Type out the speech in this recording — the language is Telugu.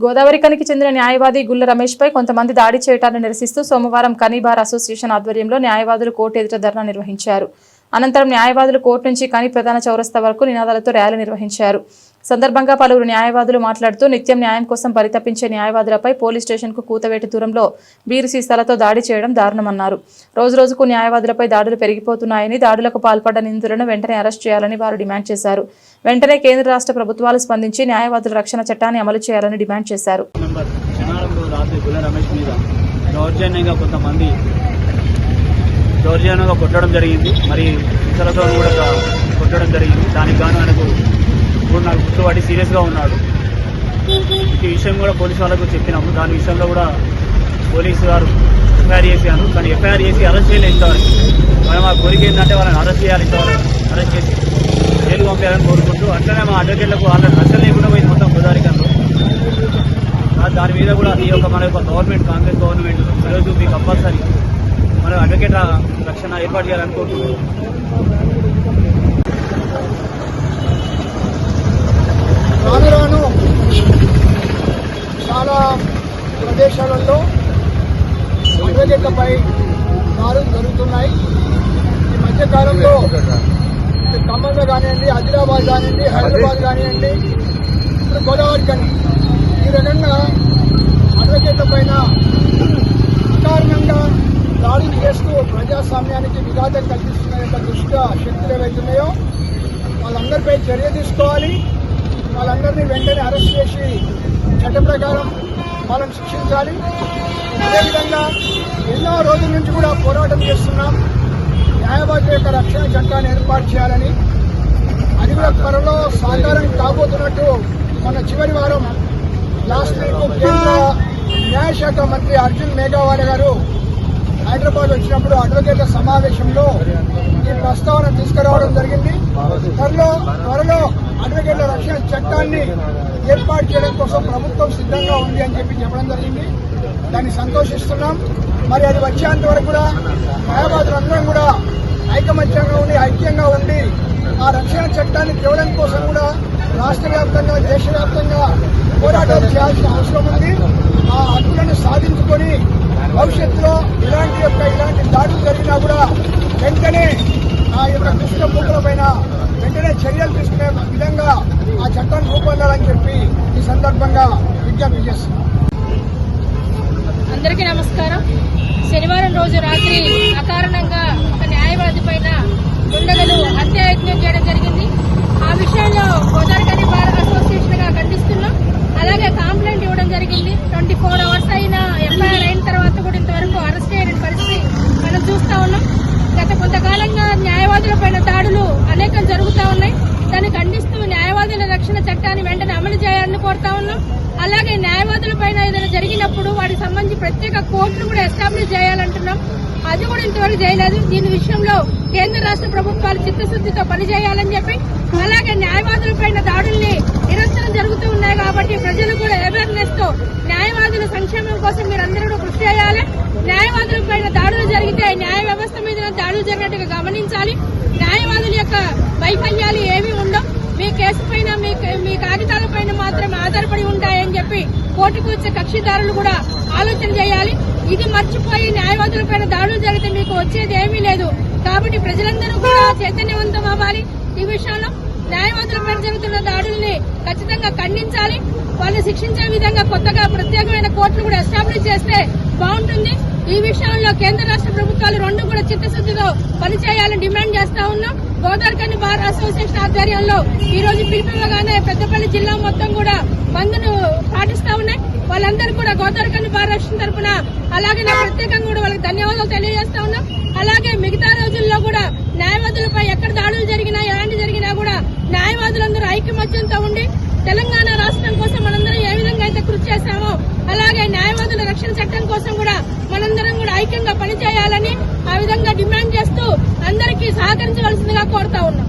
గోదావరిఖనికి చెందిన న్యాయవాది గుల్ల రమేష్పై కొంతమంది దాడి చేయటాన్ని నిరసిస్తూ సోమవారం కని బార్ అసోసియేషన్ ఆధ్వర్యంలో న్యాయవాదులు కోర్టు ఎదుట ధర్నా నిర్వహించారు. అనంతరం న్యాయవాదులు కోర్టు నుంచి కని ప్రధాన చౌరస్తా వరకు నినాదాలతో ర్యాలీ నిర్వహించారు. సందర్భంగా పలువురు న్యాయవాదులు మాట్లాడుతూ నిత్యం న్యాయం కోసం పరితపించే న్యాయవాదులపై పోలీస్ స్టేషన్కు కూతవేటు దూరంలో బీరు సీసాలతో దాడి చేయడం దారుణమన్నారు. రోజురోజుకు న్యాయవాదులపై దాడులు పెరిగిపోతున్నాయని, దాడులకు పాల్పడ్డ నిందితులను వెంటనే అరెస్ట్ చేయాలని వారు డిమాండ్ చేశారు. వెంటనే కేంద్ర రాష్ట్ర ప్రభుత్వాలు స్పందించి న్యాయవాదుల రక్షణ చట్టాన్ని అమలు చేయాలని డిమాండ్ చేశారు. దౌర్జన్యంగా కొట్టడం జరిగింది, మరి ఇతరులతో కూడా కొట్టడం జరిగింది. దానికి గాను ఆయనకు 3-4 గుర్తుపడి సీరియస్గా ఉన్నాడు. ఈ విషయం కూడా పోలీసు వాళ్ళకు చెప్పినాము. దాని విషయంలో కూడా పోలీసు గారు ఎఫ్ఐఆర్ చేశాను, కానీ ఎఫ్ఐఆర్ చేసి అరెస్ట్ చేయలేదు ఇంతవరకు. మరి మా కోరిక ఏంటంటే వాళ్ళని అరెస్ట్ చేయాలి, ఇంతవరకు అరెస్ట్ చేసి జైలు పంపించాలని కోరుకుంటూ, అట్లనే మా అడ్వకేట్లకు వాళ్ళని రక్షణ లేకుండా పోయింది మొత్తం గోదావరిఖనిలో. దాని మీద కూడా మన యొక్క గవర్నమెంట్, కాంగ్రెస్ గవర్నమెంట్ ఈరోజు మీకు కంపల్సరీ మన అడ్వకేట్ రక్షణ ఏర్పాటు చేయాలనుకుంటున్నాం. రాను రాను చాలా ప్రదేశాలలో అడ్వకేట్లపై దాడులు జరుగుతున్నాయి. ఈ మధ్యకాలంలో ఖమ్మంలో కానివ్వండి, ఆదిలాబాద్ కానివ్వండి, హైదరాబాద్ కానివ్వండి, ఇప్పుడు గోదావరిఖని ఈ రకంగా అడ్వకేట్ల పైన అకారణంగా దాడులు చేస్తూ ప్రజాస్వామ్యానికి విఘాతం కల్పిస్తున్న యొక్క దుష్ట శక్తులు ఏవైతున్నాయో వాళ్ళందరిపై చర్య తీసుకోవాలి. వాళ్ళందరినీ వెంటనే అరెస్ట్ చేసి చట్ట ప్రకారం వాళ్ళని శిక్షించాలి. అదేవిధంగా ఎన్నో రోజుల నుంచి కూడా పోరాటం చేస్తున్నాం. న్యాయవాదుల యొక్క రక్షణ చట్టాన్ని ఏర్పాటు చేయాలని. అది కూడా త్వరలో సాకారం కాబోతున్నట్టు మన చివరి వారం లాస్ట్ వీక్ కేంద్ర న్యాయశాఖ మంత్రి అర్జున్ మేఘవాల్ గారు హైదరాబాద్ వచ్చినప్పుడు అడ్వకేట్ల సమావేశంలో ఈ ప్రస్తావన తీసుకురావడం జరిగింది. త్వరలో అడ్వకేట్ల రక్షణ చట్టాన్ని ఏర్పాటు చేయడం కోసం ప్రభుత్వం సిద్ధంగా ఉంది అని చెప్పడం జరిగింది. దాన్ని సంతోషిస్తున్నాం. మరి అది వచ్చేంత వరకు కూడా న్యాయవాదులందరం కూడా ఐకమత్యంగా ఉండి, ఐక్యంగా ఉండి ఆ రక్షణ చట్టాన్ని తేవడం కోసం కూడా రాష్ట్ర వ్యాప్తంగా, దేశవ్యాప్తంగా పోరాటాలు చేయాల్సిన అవసరం ఉంది. ఆ హక్కులను సాధించుకొని భవిష్యత్తులో ఇలాంటి దాడులు జరిగినా కూడా వెంటనే ఆ యొక్క దుష్ట మూకుల పైన వెంటనే చర్యలు తీసుకునే విధంగా ఆ చట్టాన్ని రూపొందాలని చెప్పి ఈ సందర్భంగా విజ్ఞప్తి చేస్తున్నాం. అందరికీ నమస్కారం. శనివారం రోజు రాత్రి అకారణంగా ఒక న్యాయవాది పైన దుండగులు హత్యాయత్నం చేయడం జరిగింది. ఆ విషయంలో గోదావరిఖని బార్ అసోసియేషన్ గా ఖండిస్తున్నాం. అలాగే కంప్లైంట్ ఇవ్వడం జరిగింది. 24 అవర్స్ అయినా ఎఫ్ఐఆర్ అయిన తర్వాత కూడా ఇంతవరకు అరెస్ట్ చేయని పరిస్థితి మనం చూస్తా ఉన్నాం. గత కొంతకాలంగా న్యాయవాదుల పైన దాడులు అనేకం జరుగుతూ ఉన్నాయి. దాన్ని ఖండిస్తూ న్యాయవాదుల రక్షణ చట్టాన్ని వెంటనే అమలు చేయాలని కోరుతా ఉన్నాం. అలాగే న్యాయవాదుల పైన ఏదైనా జరిగినప్పుడు వాటికి సంబంధించి ప్రత్యేక కోర్టును కూడా ఎస్టాబ్లిష్ చేయాలంటున్నాం. అది కూడా ఇంతవరకు చేయలేదు. దీని విషయంలో కేంద్ర రాష్ట్ర ప్రభుత్వాలు చిత్తశుద్దితో పనిచేయాలని చెప్పి, అలాగే న్యాయవాదుల పైన దాడుల్ని నిరంతరం జరుగుతూ ఉన్నాయి కాబట్టి ప్రజలు కూడా అవేర్నెస్ తో న్యాయవాదుల సంక్షేమం కోసం మీరందరూ కూడా కృషి చేయాలి. న్యాయవాదుల పైన దాడులు జరిగితే న్యాయ వ్యవస్థ మీద దాడులు జరిగినట్టుగా గమనించాలి. న్యాయవాదుల యొక్క వైఫల్యాలు ఏమీ ఉండవు. మీ కేసు పైన, మీ కాగితాల పైన మాత్రమే ఆధారపడి ఉంటాయని చెప్పి కోర్టుకు వచ్చే కక్షిదారులు కూడా ఆలోచన చేయాలి. ఇది మర్చిపోయి న్యాయవాదుల పైన దాడులు జరిగితే మీకు వచ్చేది ఏమీ లేదు. కాబట్టి ప్రజలందరూ కూడా చైతన్యవంతం అవ్వాలి. ఈ విషయంలో న్యాయవాదుల పైన జరుగుతున్న దాడుల్ని ఖచ్చితంగా ఖండించాలి. వాళ్ళు శిక్షించే విధంగా కొత్తగా ప్రత్యేకమైన కోర్టులు కూడా ఎస్టాబ్లిష్ చేస్తే బాగుంటుంది. ఈ విషయంలో కేంద్ర రాష్ట్ర ప్రభుత్వాలు రెండు కూడా చిత్తశుద్దితో పనిచేయాలని డిమాండ్ చేస్తా ఉన్నాం. గోదావరిఖని బార్ అసోసియేషన్ ఆధ్వర్యంలో ఈ రోజు పిలుపుగానే పెద్దపల్లి జిల్లా మొత్తం కూడా బంద్ను పాటిస్తా ఉన్నాయి. వాళ్ళందరూ కూడా గోదావరిఖని బార్ రక్షణ తరఫున అలాగే ప్రత్యేకంగా కూడా వాళ్ళకి ధన్యవాదాలు తెలియజేస్తా ఉన్నాం. అలాగే మిగతా రోజుల్లో కూడా న్యాయవాదులపై ఎక్కడ దాడులు జరిగినా, ఎలాంటి జరిగినా కూడా న్యాయవాదులందరూ ఐకమత్యంతో ఉండి తెలంగాణ రాష్ట్రం కోసం మనందరం ఏ విధంగా అయితే కృషి చేశామో అలాగే న్యాయవాదుల రక్షణ చట్టం కోసం కూడా మనందరం కూడా ఐక్యంగా పనిచేయాలని ఆ విధంగా డిమాండ్ చేస్తూ అందరికీ సహకరించవలసిందిగా కోరుతా ఉన్నాం.